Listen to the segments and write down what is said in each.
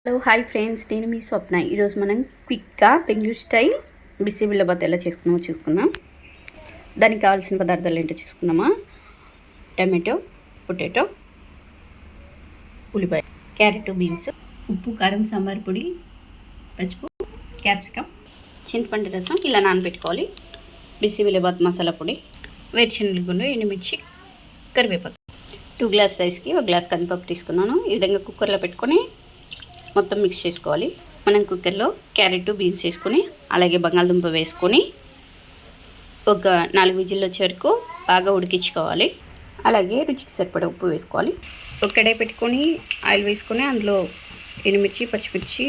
Hello hi friends, నేను మీ స్వప్న. ఈరోజు మనం క్విక్గా బెంగళూరు స్టైల్ బిసిబిళ్ళబాత్ ఎలా చేసుకుందామో చూసుకుందాం. దానికి కావాల్సిన పదార్థాలు ఏంటో చూసుకుందామా. టమాటో, పొటాటో, ఉల్లిపాయ, క్యారెట్, బీన్స్, ఉప్పు, కారం, సాంబార్ పొడి, పసుపు, క్యాప్సికమ్, చింతపండు రసం ఇలా నానబెట్టుకోవాలి. బిసిబిళ్ళబాత్ మసాలా పొడి, వేరుశనగ గుండు, ఎండుమిర్చి, కరివేపాకు. 2 గ్లాస్ రైస్కి 1 గ్లాస్ కందిపప్పు తీసుకున్నాను. ఈ విధంగా కుక్కర్లో పెట్టుకొని మొత్తం మిక్స్ చేసుకోవాలి. మనం కుక్కర్లో క్యారెట్, బీన్స్ వేసుకొని అలాగే బంగాళదుంప వేసుకొని ఒక 4 విజిల్లు వచ్చే వరకు బాగా ఉడికించుకోవాలి. అలాగే రుచికి సరిపడా ఉప్పు వేసుకోవాలి. ఒక కడాయి పెట్టుకొని ఆయిల్ వేసుకొని అందులో ఎండుమిర్చి, పచ్చిమిర్చి,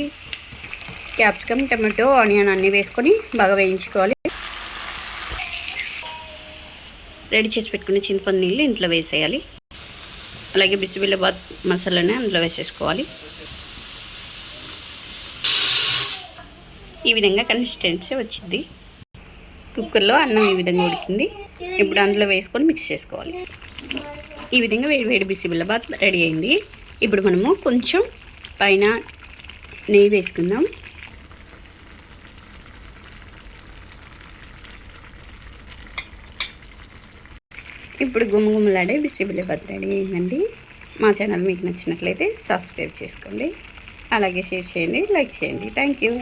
క్యాప్సికమ్, టమాటో, ఆనియన్ అన్నీ వేసుకొని బాగా వేయించుకోవాలి. రెడీ చేసి పెట్టుకుని చింతపండు నీళ్ళు ఇంట్లో వేసేయాలి. అలాగే బిసిబిళ్ళబాత్ మసాలాని అందులో వేసేసుకోవాలి. ఈ విధంగా కన్సిస్టెన్సీ వచ్చింది. కుక్కర్లో అన్నం ఈ విధంగా ఉడికింది. ఇప్పుడు అందులో వేసుకొని మిక్స్ చేసుకోవాలి. ఈ విధంగా వేడి బిసిబిళ్ళబాత్ రెడీ అయింది. ఇప్పుడు మనము కొంచెం పైన నెయ్యి వేసుకుందాం. ఇప్పుడు గుమగుమలాడే బిసిబిళ్ళబాత్ రెడీ అయిందండి. మా ఛానల్ మీకు నచ్చినట్లయితే సబ్స్క్రైబ్ చేసుకోండి. అలాగే షేర్ చేయండి, లైక్ చేయండి. Thank you.